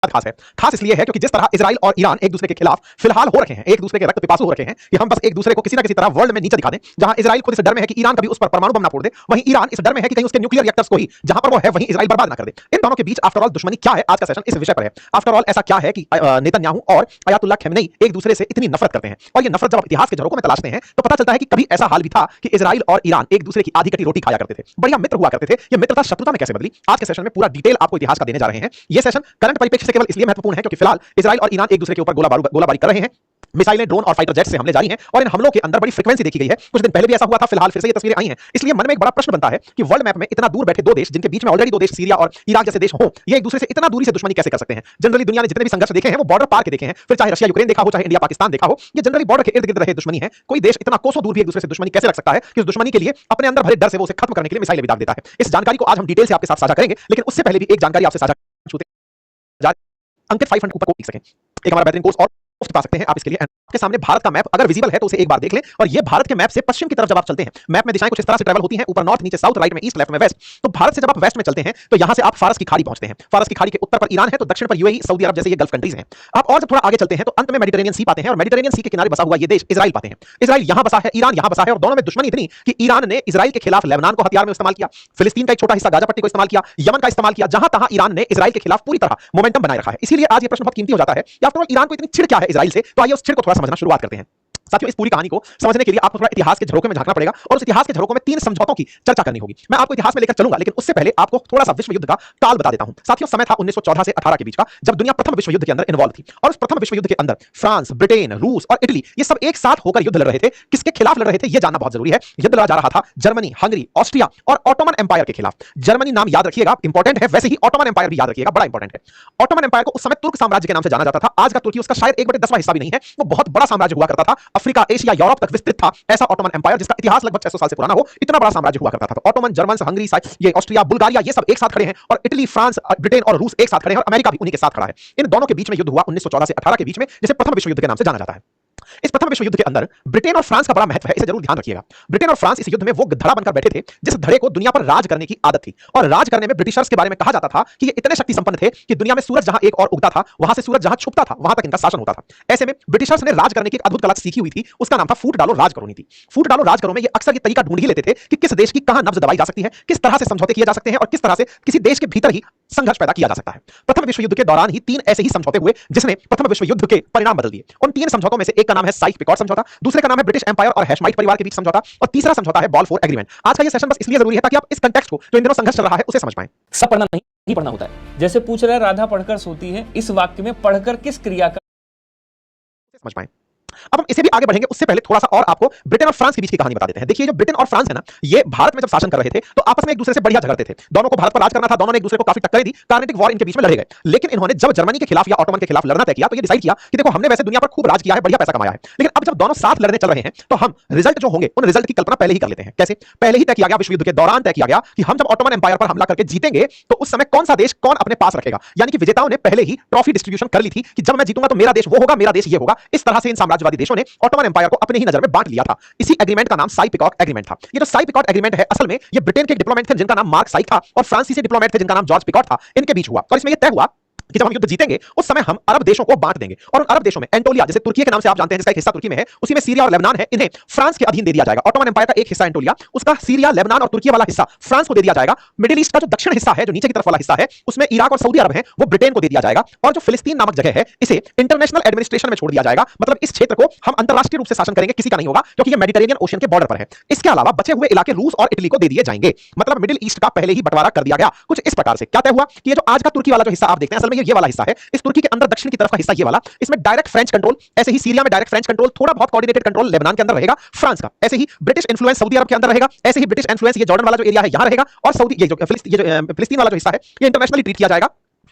खास है। खास इसलिए है क्योंकि जिस तरह इजराइल और ईरान एक दूसरे के खिलाफ फिलहाल हो रखे हैं, एक दूसरे के रक्त पिपासु हो रखे हैं कि हम बस एक दूसरे को किसी ना किसी तरह वर्ल्ड में नीचे दिखा दें। जहां इजराइल खुद इस डर में है कि ईरान कभी उस पर परमाणु बम ना फोड़ दे, वहीं ईरान इस डर में है कि कहीं उसके न्यूक्लियर रिएक्टर्स को ही जहां पर वो है वहीं इजराइल बर्बाद ना कर दे। इन दोनों के बीच आफ्टर ऑल दुश्मनी क्या है, आज का सेशन इस विषय पर है। आफ्टर ऑल ऐसा क्या है कि नेतन्याहू और अयातुल्लाह खमेनी एक दूसरे से इतनी नफरत करते हैं, और ये नफरत जब इतिहास के झरोकों में तलाशते हैं तो पता चलता है कि कभी ऐसा हाल भी था कि इजराइल और ईरान एक दूसरे की आधी कटी रोटी खाया करते थे, बढ़िया मित्र हुआ करते थे। ये मित्रता शत्रुता में कैसे बदली, आज के सेशन में पूरा डिटेल आपको इतिहास का देने जा रहे हैं। ये सेशन करंट परिप्रेक्ष्य से केवल इसलिए महत्वपूर्ण है क्योंकि फिलहाल इजराइल और ईरान एक दूसरे के ऊपर गोलाबारी कर रहे हैं। मिसाइलें, ड्रोन और फाइटर जेट से हमले जारी हैं और इन हमलों के अंदर बड़ी फ्रीक्वेंसी देखी गई है। कुछ दिन पहले भी ऐसा हुआ था, फिलहाल फिर से ये तस्वीरें आई हैं। इसलिए मन में एक बड़ा प्रश्न बनता है कि वर्ल्ड मैप में इतना दूर बैठे दो देश, जिनके बीच में ऑलरेडी दो देश सीरिया और इराक जैसे देश हों, ये एक दूसरे से इतना दूरी से दुश्मनी कैसे कर सकते हैं। जनरली दुनिया ने जितने भी संघर्ष देखे हैं वो बॉर्डर पार के देखे हैं, फिर चाहे रशिया यूक्रेन देखा हो, चाहे इंडिया पाकिस्तान देखा हो, ये जनरली बॉर्डर के इर्द गिर्द रहे दुश्मनी है। कोई देश इतना कोसों दूर भी एक दूसरे से दुश्मनी कैसे रख सकता है कि उस दुश्मनी के लिए अपने अंदर भरे डर से वो उसे खत्म करने के लिए मिसाइलें भी दाग देता है। इस जानकारी को आज हम डिटेल से आपके साथ साझा करेंगे, लेकिन उससे पहले भी एक जानकारी आपसे साझा अंकित 500 ऊपर को लिख सकें। एक हमारा बेहतरीन कोर्स और मुफ्त पा सकते हैं आप इसके लिए। आपके सामने भारत का मैप अगर विजिबल है तो उसे एक बार देख लें, और ये भारत के मैप से पश्चिम की तरफ जब आप चलते हैं, मैप में दिशाएं कुछ इस तरह से ट्रैवल होती हैं, ऊपर नॉर्थ, नीचे साउथ, राइट में ईस्ट, लेफ्ट में वेस्ट। तो भारत से जब आप वेस्ट में चलते हैं तो यहां से आप फारस की खाड़ी पहुंचते हैं। फारस की खाड़ी के उत्तर पर ईरान है तो दक्षिण पर यूएई, सऊदी अरब जैसे ये गल्फ कंट्रीज हैं। आप और जब थोड़ा आगे चलते हैं तो अंत में मेडिटेरेनियन सी पाते हैं, और मेडिटेरेनियन सी के किनारे बसा हुआ ये देश इजराइल पाते हैं। इजराइल यहां बसा है, ईरान यहां बसा है, और दोनों में दुश्मनी इतनी कि ईरान ने इजराइल के खिलाफ लेबनान को हथियार में इस्तेमाल किया, फिलिस्तीन का एक छोटा हिस्सा गाजा पट्टी को इस्तेमाल किया, यमन का इस्तेमाल किया। जहां तहां ईरान ने इजराइल के खिलाफ पूरी तरह मोमेंटम बनाए रखा है। इसीलिए आज ये प्रश्न बहुत कीमती हो जाता है कि आफ्टर ऑल ईरान को इतनी चिढ़ क्या है इजराइल से। तो आइए उस चिढ़ को थोड़ा समझना शुरुआत करते हैं। साथियों, इस पूरी कहानी को समझने के लिए आपको थोड़ा इतिहास के झरोखे में झांकना पड़ेगा, और उस इतिहास के झरोखों में तीन समझौतों की चर्चा करनी होगी। मैं आपको इतिहास में लेकर चलूंगा, लेकिन उससे पहले आपको थोड़ा सा विश्व युद्ध का काल बता देता हूं। साथियों, समय था 1914 से 18 के बीच का, जब दुनिया प्रथम विश्व युद्ध के अंदर इन्वॉल्व थी। और उस प्रथम विश्व युद्ध के अंदर फ्रांस, ब्रिटेन, रूस और इटली ये सब एक साथ होकर युद्ध लड़ रहे थे। किसके खिलाफ लड़ रहे थे यह जानना बहुत जरूरी है। युद्ध लड़ा जा रहा था जर्मनी, हंगरी, ऑस्ट्रिया और ऑटोमन एम्पायर के खिलाफ। जर्मनी नाम याद रखिएगा, इंपॉर्टेंट है, वैसे ही ऑटोमन एम्पायर भी याद रखिएगा, बड़ा इंपॉर्टेंट है। ऑटोमन एम्पायर को उस समय तुर्क साम्राज्य के नाम से जाना जाता था। आज का तुर्की उसका शायद 1/10वां हिस्सा भी नहीं है। वो बहुत बड़ा साम्राज्य हुआ करता था, अफ्रीका, एशिया, यूरोप तक विस्तृत था ऐसा ऑटोमन एम्पायर, जिसका इतिहास लगभग 600 साल से पुराना हो, इतना बड़ा साम्राज्य हुआ करता था। तो ऑटोमन, जर्मन, हंगरी, ये ऑस्ट्रिया, बुल्गारिया, ये सब एक साथ खड़े हैं, और इटली, फ्रांस, ब्रिटेन और रूस एक साथ खड़े हैं, और अमेरिका भी उन्हीं के साथ खड़ा है। इन दोनों के बीच में युद्ध हुआ 1914 से 18 के बीच में, जिसे प्रथम विश्व युद्ध के नाम से जाना जाता है। इस प्रथम विश्व युद्ध के अंदर ब्रिटेन और फ्रांस का बड़ा महत्व है, इसे जरूर ध्यान रखिएगा। ब्रिटेन और फ्रांस इस युद्ध में वो धड़ा बनकर बैठे थे जिस धड़े को दुनिया पर राज करने की आदत थी, और राज करने में ब्रिटिशर्स के बारे में कहा जाता था कि ये इतने शक्ति संपन्न थे कि दुनिया में सूरज जहां एक और उगता था, वहां से सूरज जहां छुपता था, वहां तक इनका शासन होता था। ऐसे में ब्रिटिशर्स ने राज करने की एक अद्भुत कला सीखी हुई थी, उसका नाम था फूट डालो राज करो नीति। फूट डालो राज करो में ये अक्सर ये तरीका ढूंढ ही लेते थे कि किस देश की कहां नब्ज दबाई जा सकती है, किस तरह से समझौते किए जा सकते हैं, और किस तरह से किसी देश के भीतर ही संघर्ष पैदा किया जा सकता है। प्रथम विश्व युद्ध के दौरान ही तीन ऐसे ही समझौते हुए जिसने प्रथम विश्व युद्ध के परिणाम बदल दिए। उन तीन समझौतों में से एक का नाम है साइक्स-पिकॉट समझौता, दूसरे का नाम है ब्रिटिश एम्पायर और हैशमाइट परिवार के बीच समझौता, और तीसरा समझौता है बाल्फोर एग्रीमेंट। आज का ये सेशन बस इसलिए जरूरी है ताकि आप इस कंटेक्स्ट को, जो इन दिनों संघर्ष चल रहा है, उसे समझ पाएं। सब पढ़ना नहीं पढ़ना होता है। जैसे पूछ रहे राधा पढ़कर सोती है, इस वाक्य में पढ़कर किस क्रिया का समझ पाएं। अब हम इसे भी आगे बढ़ेंगे, उससे पहले थोड़ा सा और आपको ब्रिटेन और फ्रांस के बीच की कहानी बता देते हैं। देखिए, जो ब्रिटेन और फ्रांस है ना, ये भारत में जब शासन कर रहे थे तो आपस में एक दूसरे से बढ़िया झगड़ते थे। दोनों को भारत पर राज करना था, दोनों ने एक दूसरे को काफी टक्करें दी, कार्नेटिक वॉर इनके बीच में लड़े गए। लेकिन इन्होंने जब जर्मनी के खिलाफ या ऑटोमन के खिलाफ लड़ना तय किया तो ये डिसाइड किया कि देखो, हमने वैसे दुनिया पर खूब राज किया है, बढ़िया पैसा कमाया है, लेकिन अब जब दोनों साथ लड़ने चल रहे हैं तो हम रिजल्ट जो होंगे उन रिजल्ट की कल्पना पहले ही कर लेते हैं। कैसे? पहले ही तय किया गया, विश्व युद्ध के दौरान तय किया गया कि हम जब ऑटोमन एम्पायर पर हमला करके जीतेंगे तो उस समय कौन सा देश कौन अपने पास रखेगा। यानी कि विजेताओं ने पहले ही ट्रॉफी डिस्ट्रीब्यूशन कर ली थी कि जब मैं जीतूंगा तो मेरा देश वो होगा, मेरा देश ये होगा। इस तरह से इन साम्राज्यवादी देशों ने ऑटोमन एम्पायर को अपने ही नजर में बांट लिया था। इसी एग्रीमेंट का नाम साइक्स-पिकॉट एग्रीमेंट था। ये जो साइक्स-पिकॉट एग्रीमेंट है, असल में ये ब्रिटेन के डिप्लोमेट थे जिनका नाम मार्क साइक था, और फ्रांसीसी डिप्लोमेट थे जिनका नाम जॉर्ज पिकॉट था, इनके बीच हुआ। और इसमें यह तय हुआ कि जब हम युद्ध जीतेंगे उस समय हम अरब देशों को बांट देंगे, और उन अरब देशों में एंटोलिया, जैसे तुर्की के नाम से आप जानते हैं, जिसका एक हिस्सा तुर्की में है, उसी में सीरिया और लेबनान है, इन्हें फ्रांस के अधीन दे दिया जाएगा। ऑटोमन एम्पायर का एक हिस्सा एंटोलिया, उसका सीरिया, लेबनान और तुर्की वाला हिस्सा फ्रांस को दे दिया जाएगा। मिडिल ईस्ट का जो दक्षिण हिस्सा है, जो नीचे की तरफ वाला हिस्सा है, उसमें इराक और सऊदी अरब है, वो ब्रिटेन को दे दिया जाएगा। और जो फिलिस्तीन नामक जगह है, इसे इंटरनेशनल एडमिनिस्ट्रेशन में छोड़ दिया जाएगा। मतलब इस क्षेत्र को हम अंतरराष्ट्रीय रूप से शासन करेंगे, किसी का नहीं होगा, क्योंकि ये मेडिटेरेनियन ओशन के बॉर्डर पर है। इसके अलावा बचे हुए इलाके रूस और इटली को दे दिए जाएंगे। मतलब मिडिल ईस्ट का पहले ही बंटवारा कर दिया गया। कुछ इस प्रकार से क्या तय हुआ कि ये जो आज का तुर्की वाला जो हिस्सा आप देखते हैं, असल में ये वाला हिस्सा है। इस तुर्की के अंदर दक्षिण की तरफ का हिस्सा ये वाला, इसमें डायरेक्ट फ्रेंच कंट्रोल, ऐसे ही सीरिया में डायरेक्ट फ्रेंच कंट्रोल, थोड़ा बहुत कोऑर्डिनेटेड कंट्रोल लेबनान के अंदर रहेगा फ्रांस का, ऐसे ही ब्रिटिश इन्फ्लुएंस सऊदी अरब के अंदर रहेगा, ऐसे ही ब्रिटिश इन्फ्लुएंस ये जॉर्डन वाला जो एरिया है यहां रहेगा, और सऊदी ये जो फिलिस्तीन वाला जो हिस्सा है ये इंटरनेशनली ट्रीट किया जाएगा।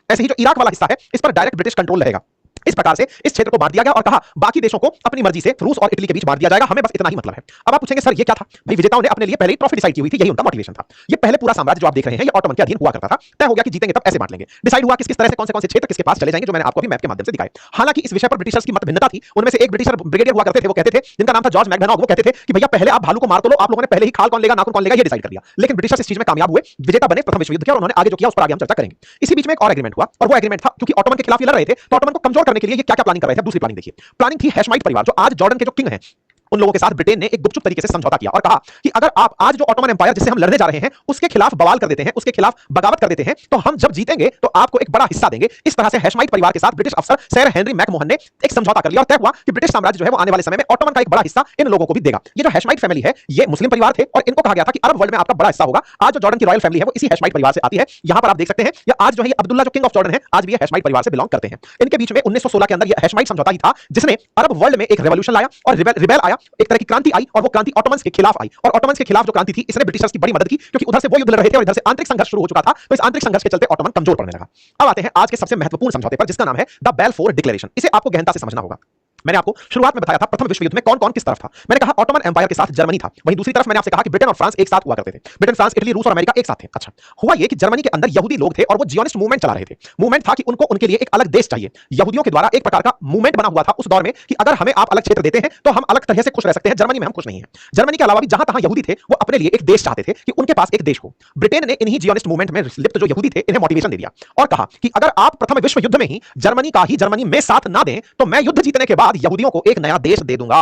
ऐसे ही जो इराक वाला हिस्सा है, इस पर डायरेक्ट ब्रिटिश कंट्रोल रहेगा। इस प्रकार से इस क्षेत्र को बांट दिया गया और कहा बाकी देशों को अपनी मर्जी से रूस और इटली के बीच बांट दिया जाएगा, हमें बस इतना ही मतलब है। अब आप पूछेंगे सर ये क्या था? भाई विजेताओं ने अपने लिए पहले ही ट्रॉफी डिसाइड की हुई थी, यही उनका मोटिवेशन था। ये पहले पूरा साम्राज्य जो आप देख रहे हैं ये ऑटोमन के अधीन हुआ करता था, तय हो गया कि जीतेंगे तब ऐसे बांट लेंगे। डिसाइड हुआ किस तरह से कौन से क्षेत्र किसके पास चले जाएंगे, जो मैंने आपको अभी मैप के माध्यम से दिखाए। हालांकि इस विषय पर ब्रिटिशर्स की मत भिन्नता थी। उनमें से एक ब्रिटिशर ब्रिगेडियर हुआ करते थे, वो कहते थे, जिनका नाम था जॉर्ज मैकडॉनॉग, वो कहते थे कि भैया पहले आप भालू को मार तो लो, आप लोगों ने पहले ही खाल कौन लेगा नाखून कौन लेगा ये डिसाइड कर दिया। लेकिन ब्रिटिशर्स इस चीज में कामयाब हुए, विजेता बने, प्रथम विश्व युद्ध किया और उन्होंने आगे जो किया उस पर आगे हम चर्चा करेंगे। इसी बीच में एक और एग्रीमेंट हुआ और वो एग्रीमेंट था क्योंकि ऑटोमन के खिलाफ ये लड़ रहे थे, तो ऑटोमन को कमजोर करने के लिए ये क्या क्या प्लानिंग कर रहे थे। दूसरी प्लानिंग देखिए, प्लानिंग थी हैशमाइट परिवार, जो आज जॉर्डन के जो किंग हैं उन लोगों के साथ ब्रिटेन ने एक गुपचुप तरीके से समझौता किया और कहा कि अगर आप आज जो ऑटोमन एम्पायर जिससे हम लड़ने जा रहे हैं उसके खिलाफ बवाल कर देते हैं, उसके खिलाफ बगावत कर देते हैं, तो हम जब जीतेंगे तो आपको एक बड़ा हिस्सा देंगे। इस तरह से हैशमाइट परिवार के साथ ब्रिटिश अफसर सर हेनरी मैकमोहन ने एक समझौता कर लिया और तय हुआ कि ब्रिटिश साम्राज्य जो है वो आने वाले समय में ऑटोमन का एक बड़ा हिस्सा इन लोगों को भी देगा। ये जो हैशमाइट फैमिली है ये मुस्लिम परिवार थे और इनको कहा गया था कि अरब वर्ल्ड में आपका बड़ा हिस्सा होगा। आज जो जॉर्डन की रॉयल फैमिली है वो इसी हैशमाइट परिवार से आती है। यहां पर आप देख सकते हैं ये आज जो है अब्दुल्ला जो किंग ऑफ जॉर्डन है आज भी ये हैशमाइट परिवार से बिलोंग करते हैं। इनके बीच में 1916 के अंदर ये हैशमाइट समझौता ही था जिसने अरब वर्ल्ड में एक रेवोल्यूशन लाया और रिबेल आया, एक तरह की क्रांति आई और वो क्रांति ऑटोमन्स के खिलाफ आई। और ऑटोमन्स के खिलाफ जो क्रांति थी इसने ब्रिटिशर्स की बड़ी मदद की क्योंकि उधर से वो युद्ध लड़ रहे थे और इधर से आंतरिक संघर्ष शुरू हो चुका था, तो इस आंतरिक संघर्ष के चलते ऑटोमन कमजोर पड़ने लगा। अब आते हैं आज के सबसे महत्वपूर्ण समझौते पर जिसका नाम है द बैलफोर डिक्लेरेशन। इसे आपको गहनता से समझना होगा। मैंने आपको शुरुआत में बताया था प्रथम विश्व युद्ध में कौन कौन किस तरफ था। मैंने कहा ऑटोमन एम्पायर के साथ जर्मनी था, वहीं दूसरी तरफ मैंने आपसे कहा कि ब्रिटेन और फ्रांस एक साथ हुआ करते थे। ब्रिटेन, फ्रांस, इटली, रूस और अमेरिका एक साथ थे। अच्छा, हुआ ये कि जर्मनी के अंदर यहूदी लोग थे और वो जियोनिस्ट मूवमेंट चला रहे थे। मूवमेंट था कि उनको उनके लिए एक अलग देश चाहिए। यहूदियों के द्वारा एक प्रकार का मूवमेंट बना हुआ था उस दौर में कि अगर हमें आप अलग क्षेत्र देते हैं तो हम अलग तरह से खुश रह सकते हैं, जर्मनी में हम खुश नहीं हैं। जर्मनी के अलावा भी जहां तहां यहूदी थे वो अपने लिए एक देश चाहते थे कि उनके पास एक देश हो। ब्रिटेन ने इन्हीं जियोनिस्ट मूवमेंट में लिप्त जो यहूदी थे इन्हें मोटिवेशन दे दिया और कहा कि अगर आप प्रथम विश्व युद्ध में ही जर्मनी में साथ ना दें तो मैं युद्ध जीतने के बाद यहूदियों को एक नया देश दे दूंगा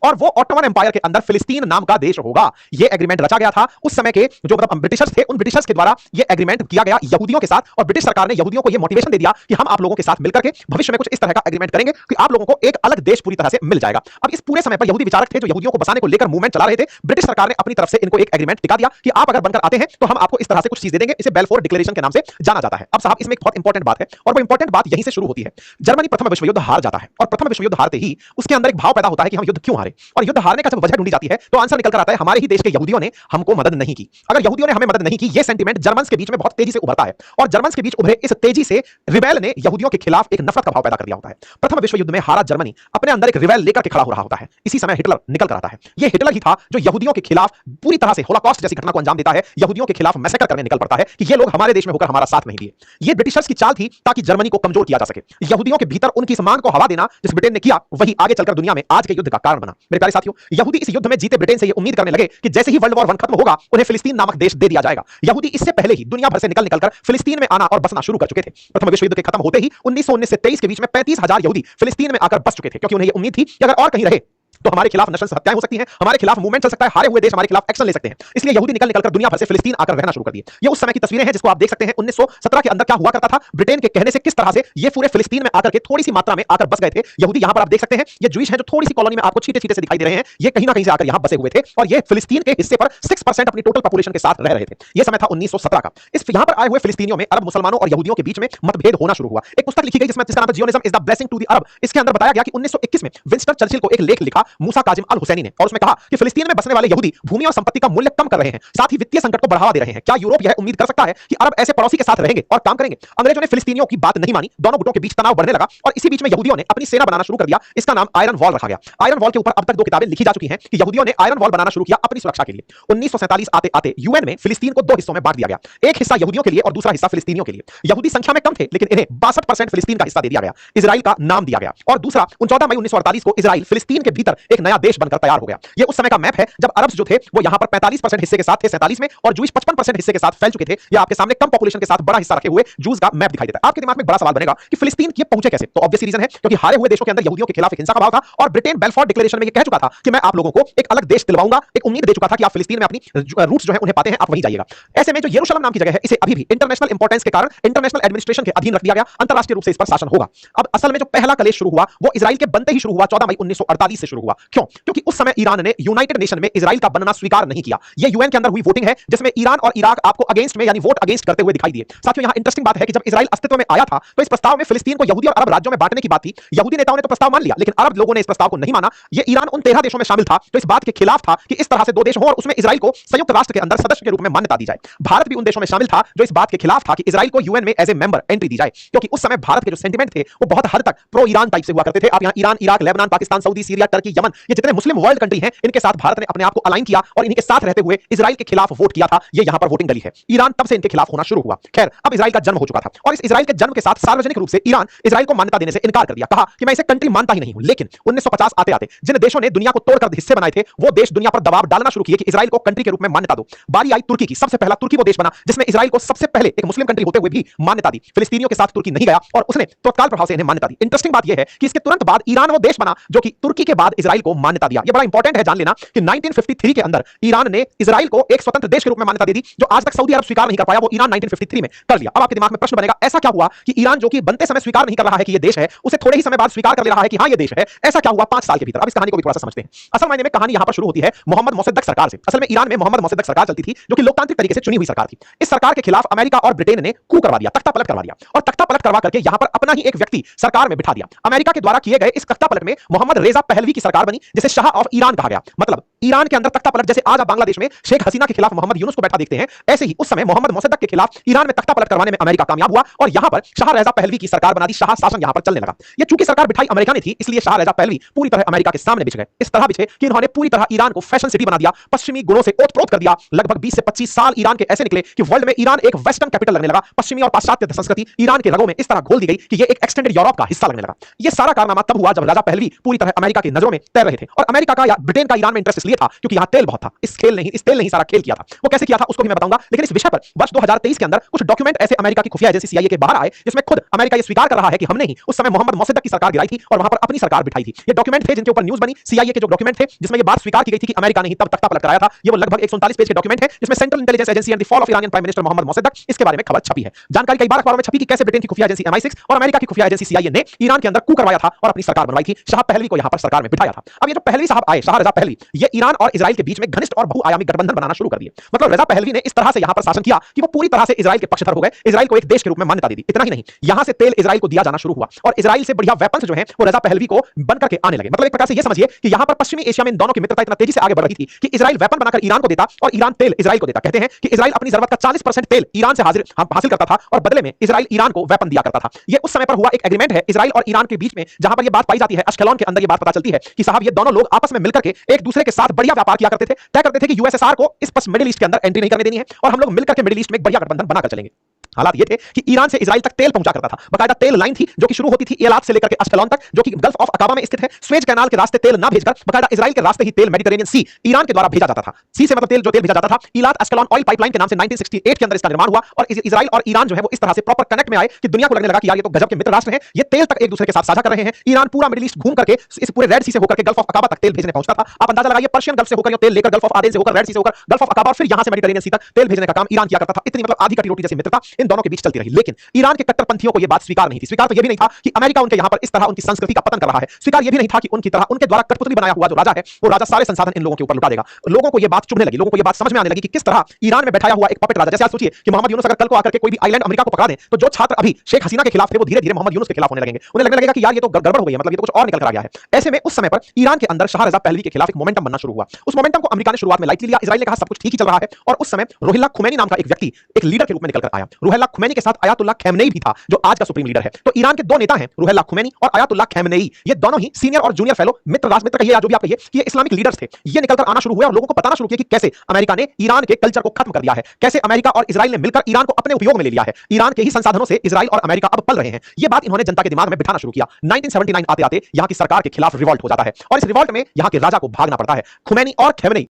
और वो ऑटोमन एम्पायर के अंदर फिलिस्तीन नाम का देश होगा। ये एग्रीमेंट रचा गया था उस समय के जो मतलब ब्रिटिशर्स थे, उन ब्रिटिशर्स के द्वारा ये एग्रीमेंट किया गया यहूदियों के साथ और ब्रिटिश सरकार ने यहूदियों को ये मोटिवेशन दे दिया कि हम आप लोगों के साथ मिलकर के भविष्य में कुछ इस तरह का एग्रीमेंट करेंगे कि आप लोगों को एक अलग देश पूरी तरह से मिल जाएगा। अब इस पूरे समय पर यहूदी विचारक थे जो यहूदियों को बसाने को लेकर मूवमेंट चला रहे थे। ब्रिटिश सरकार ने अपनी तरफ से इनको एक एग्रीमेंट टिका दिया कि आप अगर बनकर आते हैं तो हम आपको इस तरह से कुछ चीज दे देंगे। इसे बैलफोर डिक्लेरेशन के नाम से जाना जाता है। अब साहब इसमें एक बहुत इंपॉर्टेंट बात है और वो इंपॉर्टेंट बात यहीं से शुरू होती है। जर्मनी प्रथम विश्व युद्ध हार जाता है और प्रथम विश्व युद्ध हारते ही उसके अंदर एक भाव पैदा होता है कि हम युद्ध क्यों हारे, और युद्ध हारने का जब वजह ढूंढी जाती है तो आंसर निकल कर आता है हमारे ही देश के यहूदियों ने हमको मदद नहीं की। अगर यहूदियों ने हमें मदद नहीं की, ये सेंटीमेंट जर्मन्स के बीच में बहुत तेजी से उभरता है और जर्मन्स के बीच उभरे इस तेजी से रिबेल ने यहूदियों के खिलाफ एक नफरत का भाव पैदा कर दिया होता है। प्रथम विश्व युद्ध में हारा जर्मनी अपने अंदर एक रिबेल लेकर के खड़ा हो रहा होता है। इसी समय हिटलर निकल कर आता है। यह हिटलर ही था जो यहूदियों के खिलाफ पूरी तरह से होलोकॉस्ट जैसी घटना को अंजाम देता है, यहूदियों के खिलाफ मैसेकर करने निकल पड़ता है कि ये लोग हमारे देश में होकर हमारा साथ नहीं दिए। ये ब्रिटिशर्स की चाल थी ताकि जर्मनी को कमजोर किया जा सके। यहूदियों के भीतर उनकी इस मांग को हवा देना जिस ब्रिटेन ने किया वही आगे चलकर दुनिया में आज के युद्ध का कारण बना। मेरे प्यारे साथियों, यहूदी इस युद्ध में जीते ब्रिटेन से ये उम्मीद करने लगे कि जैसे ही वर्ल्ड वॉर 1 खत्म होगा उन्हें फिलिस्तीन नामक देश दे दिया जाएगा। यहूदी इससे पहले ही दुनिया भर से निकल कर फिलिस्तीन में आना और बसना शुरू कर चुके थे। प्रथम विश्व युद्ध के खत्म होते ही 1919 से 23 के बीच में 35,000 यहूदी फिलिस्तीन में आकर बस चुके थे क्योंकि उन्हें यह उम्मीद थी कि अगर और कहीं रहे तो हमारे खिलाफ नशंस हत्याएं हो सकती हैं, हमारे खिलाफ मूवमेंट चल सकता है, हारे हुए देश हमारे खिलाफ एक्शन ले सकते हैं। इसलिए यहूदी निकल कर दुनिया भर से फिलिस्तीन आकर रहना शुरू कर दिए। ये उस समय की तस्वीरें हैं जिसको आप देख सकते हैं। 1917 के अंदर क्या हुआ करता था, ब्रिटेन के कहने से किस तरह से ये पूरे फिलिस्तीन में आकर के थोड़ी सी मात्रा में आकर बस गए थे यहूदी। यहां पर आप देख सकते हैं ये जूइश हैं जो थोड़ी सी कॉलोनी में आपको छीटे-छीटे से दिखाई दे रहे हैं। ये कहीं ना कहीं से आकर यहां बसे हुए थे और ये फिलिस्तीन के हिस्से पर 6% अपनी टोटल पॉपुलेशन के साथ रह रहे थे। ये समय था 1917 का। इस यहां पर आए हुए फिलिस्तीनियों में अरब मुसलमानों और यहूदियों के बीच में मतभेद होना शुरू हुआ। एक पुस्तक लिखी गई जिसका नाम था Zionism is the blessing to the Arab. इसके अंदर बताया गया कि 1921 में विंस्टन चर्चिल को एक लेख लिखा मूसा काजिम अल हुसैनी ने और उसमें कहा कि फिलिस्तीन में बसने वाले यहूदी भूमि और संपत्ति का मूल्य कम कर रहे हैं, साथ ही वित्तीय संकट को बढ़ावा दे रहे हैं। क्या यूरोप यह उम्मीद कर सकता है कि अरब ऐसे पड़ोसी के साथ रहेंगे और काम करेंगे? अंग्रेजों ने फिलिस्तीनियों की बात नहीं मानी, दोनों गुटों के बीच तनाव बढ़ने लगा और इसी बीच में यहूदियों ने अपनी सेना बनाना शुरू कर दिया। इसका नाम आयरन वॉल रखा गया। आयरन वॉल के ऊपर अब तक 2 किताबें लिखी जा चुकी हैं कि यहूदियों ने आयरन वॉल बनाना शुरू किया अपनी सुरक्षा के लिए। 1947 आते आते यूएन में फिलिस्तीन को 2 हिस्सों में बांट दिया गया, एक हिस्सा यहूदियों के लिए और दूसरा हिस्सा फिलिस्तीनियों के लिए। यहूदी संख्या में कम थे लेकिन इन्हें 62% फिलिस्तीन का हिस्सा दे दिया गया, इजराइल का नाम दिया गया। और दूसरा 14 मई 1948 को इजराइल फिलिस्तीन के भीतर एक नया देश बनकर तैयार हो गया। यह उस समय का मैप है जब अरब्स जो थे वो यहां पर 45% हिस्से के साथ थे 47 में और जूइश 55% हिस्से के साथ फैल चुके थे। या आपके सामने कम पॉपुलेशन के साथ बड़ा हिस्सा रखे हुए जूस का मैप दिखाई देता है। आपके दिमाग में बड़ा सवाल बनेगा कि फिलिस्तीन ये पहुंचे कैसे? तो ऑब्वियस रीजन है क्योंकि हारे हुए देशों के अंदर यहूदियों के खिलाफ एक हिंसा का भाव था और ब्रिटेन बेलफोर्ड डिक्लेरेशन में ये कह चुका था कि मैं आप लोगों को एक अलग देश दिलवाऊंगा, एक उम्मीद दे चुका था कि आप फिलिस्तीन में अपनी रूट्स जो है उन्हें पाते हैं, आप वहीं जाइएगा। ऐसे में जो यरूशलेम नाम की जगह है इसे अभी भी इंटरनेशनल इंपॉर्टेंस के कारण इंटरनेशनल एडमिनिस्ट्रेशन के अधीन रख दिया गया, अंतरराष्ट्रीय रूप से इस पर शासन होगा। अब असल में जो पहला कलेश शुरू हुआ वो इजराइल के बनते ही शुरू हुआ, 14 मई 1948 से शुरू हुआ। हुआ। क्यों? क्योंकि उस समय ईरान ने यूनाइटेड नेशन में इजराइल का बनना स्वीकार नहीं किया। यह यूएन के अंदर हुई वोटिंग है जिसमें ईरान और इराक आपको अगेंस्ट में यानी वोट अगेंस्ट करते हुए दिखाई दिए। साथियों, यहां इंटरेस्टिंग बात है कि जब इजराइल अस्तित्व में आया था तो इस प्रस्ताव में फिलिस्तीन को यहूदी और अरब राज्यों में बांटने की बात थी। यहूदी नेताओं ने तो प्रस्ताव मान लिया, लेकिन अरब लोगों ने इस प्रस्ताव को नहीं माना। यह ईरान उन 13 देशों में शामिल था जो इस बात के खिलाफ था कि इस तरह से दो देश हों और उसमें इजराइल को संयुक्त राष्ट्र के अंदर सदस्य के रूप में मान्यता दी जाए। भारत भी उन देशों में शामिल था जो इस बात के खिलाफ था कि इजराइल को यूएन में एज ए मेंबर एंट्री दी जाए, क्योंकि उस समय भारत के जो सेंटिमेंट थे वो बहुत हद तक प्रो ईरान टाइप से हुआ करते थे। आप यहां Iran, Iraq, Lebanon, Pakistan, Saudi, Syria, Turkey, Yemen, ये जितने मुस्लिम वर्ल्ड कंट्री हैं इनके साथ भारत ने अपने आप को अलाइन किया और इन्हीं के साथ रहते हुए इजराइल के खिलाफ वोट किया था। ये यहां पर वोटिंग डली है। ईरान तब से इनके खिलाफ होना शुरू हुआ। खैर, अब इजराइल का जन्म हो चुका था और इस इजराइल के जन्म के साथ सार्वजनिक रूप से ईरान इजराइल को मान्यता देने से इनकार कर दिया। कहा कि मैं इसे कंट्री मानता ही नहीं हूं। लेकिन 1950 आते आते जिन देशों ने दुनिया को तोड़कर हिस्से बनाए थे वो देश दुनिया पर दबाव डालना शुरू किए कि इजराइल को कंट्री के रूप में मान्यता दो। बारी आई तुर्की की। सबसे पहला तुर्की वो देश बना जिसने इजराइल को सबसे पहले एक मुस्लिम कंट्री होते हुए भी मान्यता दी। फिलिस्तीनियों के साथ तुर्की नहीं गया और उसने तत्काल प्रभाव से इन्हें मान्यता दी। इंटरेस्टिंग बात यह है कि इसके तुरंत बाद ईरान वो देश बना जो कि तुर्की के बाद इजराइल को मान्यता दिया। यह बड़ा इंपॉर्टेंट है जान लेना कि 1953 के अंदर ईरान ने इजराइल को एक स्वतंत्र देश के रूप में मान्यता दे दी, जो आज तक सऊदी अरब स्वीकार नहीं कर पाया। वो ईरान 1953 में कर लिया। अब आपके दिमाग में प्रश्न बनेगा, ऐसा क्या हुआ कि ईरान जो कि बनते समय स्वीकार नहीं कर रहा है कि यह देश है, उसे थोड़े ही समय बाद स्वीकार कर ले रहा है कि हां यह देश है? ऐसा क्या हुआ 5 साल के भीतर? अब इस कहानी को भी थोड़ा सा समझते हैं। असल मायने में कहानी यहां पर शुरू होती है मोहम्मद मोसद्दक सरकार से। असल में ईरान में मोहम्मद मोसद्दक सरकार चलती थी जो कि लोकतांत्रिक तरीके से चुनी हुई सरकार थी। इस सरकार के खिलाफ अमेरिका और ब्रिटेन ने कू करवा दिया, तख्ता पलट करवा दिया और तख्ता पलट करवा करके यहां पर अपना ही एक व्यक्ति सरकार में बिठा दिया। अमेरिका के द्वारा किए गए इस तख्ता पलट में मोहम्मद रेजा पहलवी की सरकार बनी जिसे शाह ऑफ ईरान कहा गया। मतलब ईरान के अंदर तख्ता पलट, जैसे आज आप बांग्लादेश में शेख हसीना के खिलाफ मोहम्मद यूनुस को बैठा देखते हैं, ऐसे ही उस समय मोहम्मद मोसद्दक के खिलाफ ईरान में तख्ता पलट करवाने में अमेरिका कामयाब हुआ और यहां पर शाह रेजा पहलवी की सरकार बना दी। शाह शासन यहां पर चलने लगा। ये चूंकि सरकार बिठाई अमेरिका ने थी, इसलिए शाह रेजा पहलवी पूरी तरह अमेरिका के सामने बिछ गए। इस तरह बिछे कि इन्होंने पूरी तरह ईरान को फैशन सिटी बना दिया, पश्चिमी गुणों से ओत-प्रोत कर दिया। लगभग 20 से 25 साल ईरान के ऐसे निकले कि वर्ल्ड में ईरान एक वेस्टर्न कैपिटल लगने लगा। पश्चिमी और पाश्चात्य संस्कृति ईरान के रगों में इस तरह घोल दी गई कि ये एक एक्सटेंडेड यूरोप का हिस्सा लगने लगा। ये सारा कारनामा तब हुआ जब राजा पहलवी पूरी तरह अमेरिका की नजरों में तैर रहे थे और अमेरिका का या ब्रिटेन का ईरान में इंटरेस्ट इसलिए था क्योंकि यहां तेल बहुत था। इस तेल नहीं सारा खेल किया था। वो कैसे किया था उसको भी मैं बताऊंगा, लेकिन इस विषय पर वर्ष 2023 के अंदर कुछ डॉक्यूमेंट ऐसे अमेरिका की खुफिया एजेंसी सीआईए के बाहर आए जिसमें खुद अमेरिका ये स्वीकार कर रहा है कि हमने ही उस समय मोहम्मद मोसद्दक की सरकार गिराई थी और वहां पर अपनी सरकार बिठाई थी। ये डॉक्यूमेंट थे जिनके ऊपर न्यूज बनी। सीआईए के जो डॉक्यूमेंट थे जिसमें ये बात स्वीकार की गई थी कि अमेरिका ने ही तब तख्ता पलट कराया था। ये वो लगभग 139 पेज के डॉक्यूमेंट है जिसमें central intelligence agency and the fall of Iranian prime minister Mohammad Mosaddegh इसके बारे में खबर छपी है। जानकारी कई बार अखबारों में छपी कि कैसे ब्रिटेन की खुफिया एजेंसी MI6 और अमेरिका की खुफिया एजेंसी सीआईए ने ईरान के अंदर कू करवाया था और अपनी सरकार बनवाई थी। शाह पहलवी को यहां पर सरकार में बिठाया था। अब ये जो पहलवी साहब आए, शाह रजा पहलवी, ये ईरान और इजराइल के बीच में घनिष्ठ और बहुआयामी गठबंधन बनाना शुरू कर दिए। मतलब रजा पहलवी ने इस तरह से यहां पर शासन किया कि वो पूरी तरह से इजराइल के पक्षधर हो गए, इजराइल को एक देश के रूप में मान्यता दे दी। इतना ही नहीं, यहां से तेल इजराइल को दिया जाना शुरू हुआ और इजराइल से बढ़िया वेपन्स जो हैं वो रजा पहलवी को बनकर के आने लगे। मतलब एक प्रकार से ये समझिए कि यहां पर पश्चिमी एशिया में इन दोनों की मित्रता इतना तेजी से आगे बढ़ रही थी कि इजराइल वेपन बनाकर ईरान को देता और ईरान तेल इजराइल को देता। कहते हैं कि इजराइल अपनी जरूरत का 40% तेल ईरान से हासिल करता था और बदले में इजराइल ईरान को वेपन दिया करता था। ये उस समय पर हुआ एक एग्रीमेंट है इजराइल और ईरान के बीच में, जहां पर ये बात पाई जाती है। अश्केलोन के अंदर ये बात पता चलती है कि साहब ये दोनों लोग आपस में मिलकर के एक दूसरे के साथ बढ़िया व्यापार किया करते थे, तय करते थे कि यूएसएसआर को इस मिडिल ईस्ट के अंदर एंट्री नहीं करने देनी है और हम लोग मिलकर के मिडिल ईस्ट में एक बढ़िया गठबंधन बनाकर चलेंगे। हालात ये थे कि ईरान से इजराइल तक तेल पहुंचा करता था। बकायदा तेल लाइन थी जो कि शुरू होती थी एलात से लेकर के अश्केलोन तक, जो कि गल्फ ऑफ अकाबा में स्थित है। स्वेज कैनाल के रास्ते तेल ना भेजकर बकायदा इजराइल के रास्ते ही तेल मेडिटेरेनियन सी ईरान के द्वारा भेजा जाता था। सी से मतलब तेल भेजा जाता था। इलात अश्केलोन ऑयल पाइपलाइन के नाम से 1968 के अंदर इसका निर्माण हुआ और इजराइल और ईरान जो है वो इस तरह से प्रॉपर कनेक्ट में आए कि दुनिया को लगने लगा कि यार ये तो गजब के मित्र राष्ट्र हैं, ये तेल तक एक दूसरे के साथ साझा कर रहे हैं। ईरान पूरा मिडिल ईस्ट घूम करके इस पूरे रेड सी से होकर के गल्फ ऑफ अकाबा तक तेल भेजने पहुंचता था। आप अंदाजा लगाइए, पर्शियन गल्फ से होकर तेल लेकर गल्फ ऑफ आदेन से होकर, रेड सी से होकर गल्फ ऑफ अकाबा, फिर यहां से मेडिटेरेनियन सी तक तेल भेजने का काम ईरान किया करता था। इतनी मतलब आधी कटी रोटी जैसी मित्रता इन दोनों के बीच चलती रही। लेकिन ईरान के कट्टरपंथियों को यह बात स्वीकार नहीं थी। स्वीकार तो यह भी नहीं था कि अमेरिका उनके यहां पर इस तरह उनकी संस्कृति का पतन कर रहा है। स्वीकार यह भी नहीं था कि उनकी तरह उनके द्वारा कठपुतली बनाया हुआ जो राजा है वो राजा सारे संसाधन इन लोगों के ऊपर लुटा देगा। लोगों को यह बात चुभने लगी, लोगों को यह बात समझ में आने लगी कि किस तरह ईरान में बैठाया हुआ एक पपेट राजा, जैसे आप सोचिए कि मोहम्मद यूनुस अगर कल को आकर के कोई भी आइलैंड अमेरिका को पकड़ा दे तो जो छात्र अभी शेख हसीना के खिलाफ थे वो धीरे-धीरे मोहम्मद यूनुस के खिलाफ होने लगेंगे। उन्हें लगने लगेगा कि यार ये तो गड़बड़ हो गई है, मतलब ये तो कुछ और निकल कर आ गया है। ऐसे में उस समय पर ईरान के अंदर शाह रजा पहलवी के खिलाफ एक मोमेंटम बनना शुरू हुआ। उस मोमेंटम को अमेरिका ने शुरुआत में लाइटली लिया। इजराइल ने कहा सब कुछ ठीक ही चल रहा है और उस समय रुहुल्लाह खुमैनी नाम का एक व्यक्ति एक लीडर के रूप में निकल कर आया। रुहुल्लाह खुमैनी के साथ अयातुल्लाह खमेनेई भी था जो आज का सुप्रीम लीडर है। तो ईरान के दो नेता हैं रुहुल्लाह खुमैनी और अयातुल्लाह खमेनेई। ये दोनों ही सीनियर और जूनियर फेलो, मित्र राजमित्र कहिए या जो भी आप कहिए, कि ये इस्लामिक लीडर्स थे। ये निकलकर आना शुरू हुए और लोगों को बताना शुरू किया कि कैसे अमेरिका ने ईरान के कल्चर को खत्म कर दिया है, कैसे अमेरिका और इजराइल ने मिलकर ईरान को अपने उपयोग में ले लिया है। ईरान के ही संसाधनों से इजराइल और अमेरिका अब पल रहे हैं। ये बात इन्होंने जनता के दिमाग में बिठाना शुरू किया। 1979 आते आते यहां की सरकार के खिलाफ रिवॉल्ट हो जाता है और इस रिवॉल्ट में यहां के राजा को भागना पड़ता है। खुमैनी और खमेनेई।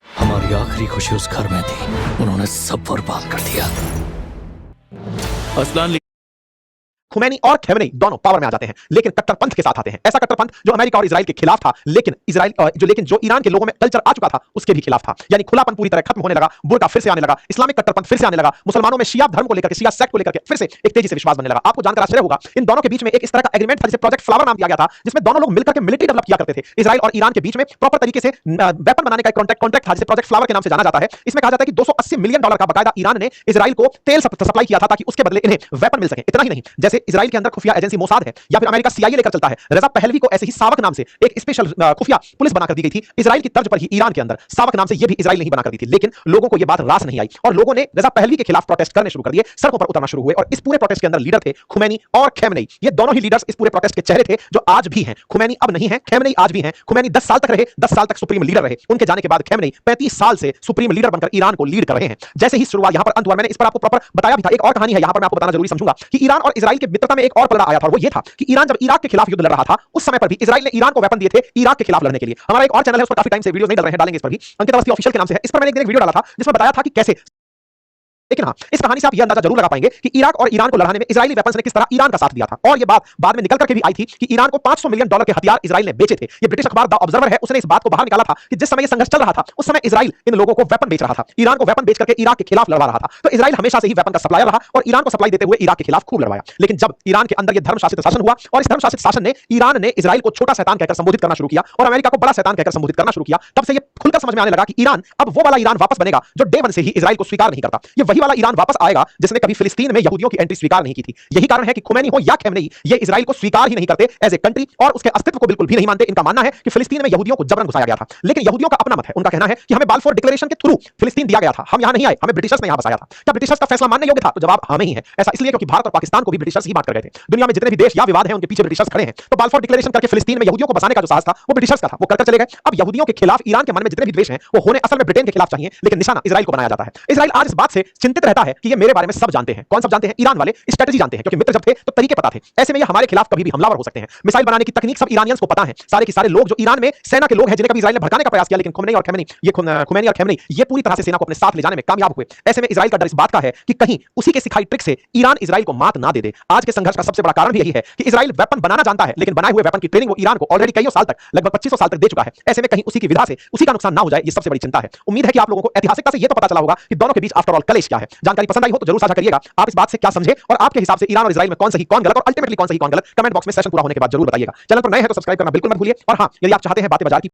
हमारी आखिरी खुशी उस घर में थी, उन्होंने सब बर्बाद कर दिया। असलान खुमैनी और खमेनी दोनों पावर में आ जाते हैं, लेकिन कट्टरपंथ के साथ आते हैं। ऐसा कट्टरपंथ जो अमेरिका और इजराइल के खिलाफ था, लेकिन जो ईरान के लोगों में कल्चर आ चुका था उसके भी खिलाफ था। यानी खुलापन पूरी तरह खत्म होने लगा, बुर्का फिर से आने लगा, इस्लामिक कट्टरपंथ फिर से आने लगा, मुसलमानों में शिया धर्म को लेकर, शिया सेक्ट को लेकर फिर से एक तेजी से विश्वास बनने लगा। आपको जानकर आश्चर्य होगा, इन दोनों के बीच में एक इस तरह का एग्रीमेंट था जिसे प्रोजेक्ट फ्लावर नाम दिया गया था, जिसमें दोनों लोग मिलकर के मिलिट्री डेवलप किया करते थे। इजराइल और ईरान के बीच में प्रॉपर तरीके से वेपन बनाने का कॉन्ट्रैक्ट था, जिसे प्रोजेक्ट फ्लावर के नाम से जाना जाता है। इसमें कहा जाता है कि $280 मिलियन का बकायदा ईरान ने इजराइल को तेल सप्लाई किया था ताकि उसके बदले इन्हें वेपन मिल सके। इतना ही नहीं, जैसे इजराइल के अंदर खुफिया एजेंसी मोसाद है या फिर अमेरिका CIA लेकर चलता है, रजा पहलवी को ऐसे ही सावक नाम से एक स्पेशल खुफिया पुलिस बनाकर दी गई थी। इजराइल की तर्ज पर ही ईरान के अंदर सावक नाम से ये भी इजराइल नहीं बनाकर दी थी, लेकिन लोगों को ये बात रास नहीं आई और लोगों ने रजा पहलवी के खिलाफ प्रोटेस्ट करने शुरू कर दिए, सड़कों पर उतरना शुरू हुए। और इस पूरे प्रोटेस्ट के अंदर लीडर थे खुमैनी और खमेनी। ये दोनों ही लीडर्स इस पूरे प्रोटेस्ट के चेहरे थे जो आज भी हैं। खुमैनी अब नहीं है, खमेनी आज भी हैं। खुमैनी 10 साल तक रहे, 10 साल तक सुप्रीम लीडर रहे। उनके जाने के बाद खमेनी 35 साल से सुप्रीम लीडर बनकर ईरान को लीड कर रहे हैं। जैसे ही शुरुआत यहां पर अंत हुआ, मैंने इस पर आपको प्रॉपर बताया भी था। एक और कहानी है यहां पर मैं आपको बताना जरूरी समझूंगा कि ईरान और इजराइल के मित्रता में एक और पलड़ा आया था, और वो ये था कि ईरान जब इराक के खिलाफ युद्ध लड़ रहा था, उस समय पर भी इजराइल ने ईरान को वेपन दिए थे इराक के खिलाफ लड़ने के लिए। हमारा एक और चैनल है, उस पर काफी टाइम से वीडियोस नहीं डल रहे हैं, डालेंगे इस पर भी, अंकित अवस्थी ऑफिशियल के नाम से है। इस पर मैंने एक दिन एक वीडियो डाला था जिसमें बताया था कि कैसे, लेकिन हाँ, इस कहानी से आप यह अंदाजा जरूर लगा पाएंगे कि इराक और ईरान को लड़ाने में इजरायली वेपन्स ने किस तरह ईरान का साथ दिया था। और यह बात बाद में निकल करके भी आई थी कि ईरान को $500 मिलियन के हथियार इजराइल ने बेचे थे। ये ब्रिटिश अखबार द ऑब्जर्वर है, उसने इस बात को बाहर निकाला था कि जिस समय यह संघर्ष चल रहा था उस समय इजराइल इन लोगों को वेपन बेच रहा था, ईरान को वेपन बेच करके इराक के खिलाफ लड़वा रहा था। तो इजराइल हमेशा से ही वेपन का सप्लायर रहा और ईरान को सप्लाई देते हुए इराक के खिलाफ खूब लड़वाया। लेकिन जब ईरान के अंदर यह धर्मशासित शासन हुआ और इस धर्मशासित शासन ने ईरान ने इजराइल को छोटा शैतान कहकर संबोधित करना शुरू किया और अमेरिका को बड़ा शैतान कहकर संबोधित करना शुरू किया, तब से यह खुलकर समझ में आने लगा कि ईरान अब वो वाला ईरान वापस बनेगा जो डे वन से ही इजराइल को स्वीकार नहीं करता। ये वही वाला ईरान वापस आएगा जिसने कभी फिलिस्तीन में यहूदियों की एंट्री स्वीकार नहीं की थी। यही कारण है कि खुमैनी हो या खमेनी, ये इजराइल को स्वीकार ही नहीं करते एज ए कंट्री और उसके अस्तित्व को बिल्कुल भी नहीं मानते। इनका मानना है कि फिलिस्तीन में यहूदियों को जबरन घुसाया गया था, लेकिन यहूदियों का अपना मत है। उनका कहना है कि हमें बाल्फोर डिक्लेरेशन के थ्रू फिलिस्तीन दिया गया था, हम यहां नहीं आए, हमें ब्रिटिशर्स ने यहां बसाया था। क्या ब्रिटिशर्स का फैसला मानने योग्य था? तो जवाब हमें ही है। ऐसा इसलिए क्योंकि भारत और पाकिस्तान को भी ब्रिटिशर्स ही बात कर गए थे। दुनिया में जितने भी देश या विवाद हैं उनके पीछे ब्रिटिशर्स खड़े हैं। तो बाल्फोर डिक्लेरेशन करके फिलिस्तीन में यहूदियों को बसाने का जो साहस था वो ब्रिटिशर्स का था, वो करके चले गए। अब यहूदियों के खिलाफ ईरान के मन में जितने भी द्वेष हैं वो होने असल में ब्रिटेन के खिलाफ चाहिए, लेकिन निशाना इजराइल को बनाया जाता है। इजराइल आज इस बात से चिंतित रहता है कि ये मेरे बारे में सब जानते हैं। कौन सब जानते हैं? ईरान वाले स्ट्रेटजी जानते हैं, क्योंकि मित्र जब थे तो तरीके पता थे। ऐसे में ये हमारे खिलाफ कभी भी हमलावर हो सकते हैं। मिसाइल बनाने की तकनीक सब ईरानियंस को पता है। सारे के सारे लोग जो ईरान में सेना के लोग हैं जिन्हें कभी इजराइल ने भड़काने का प्रयास किया, लेकिन खुमैनी और खमेनी ये पूरी तरह से सेना को अपने साथ ले जाने में कामयाब हुए। ऐसे में इजराइल का डर इस बात का है कि कहीं उसी के सिखाई ट्रिक से ईरान इजराइल को मात ना दे दे। आज के संघर्ष का सबसे बड़ा कारण भी यही है कि इजराइल वेपन बनाना जानता है, लेकिन बनाए हुए वेपन की ट्रेनिंग वो ईरान को ऑलरेडी कई साल तक, लगभग 2500 साल तक दे चुका है। ऐसे में कहीं उसी की विधा से उसी का नुकसान ना हो जाए, ये सबसे बड़ी चिंता है। उम्मीद है कि आप लोगों को ऐतिहासिकता से ये तो पता चला होगा कि दोनों के बीच आफ्टर ऑल कलेश क्या है। जानकारी पसंद आई हो तो जरूर साझा करिएगा। आप इस बात से क्या समझे और आपके हिसाब से ईरान और इजराइल में कौन सही कौन गलत और अल्टीमेटली कौन सही कौन गलत, कमेंट बॉक्स में सेशन पूरा होने के बाद जरूर बताइएगा। चैनल पर नए हैं तो सब्सक्राइब करना बिल्कुल मत भूलिए। और हां, यदि आप चाहते हैं बातें बाजार की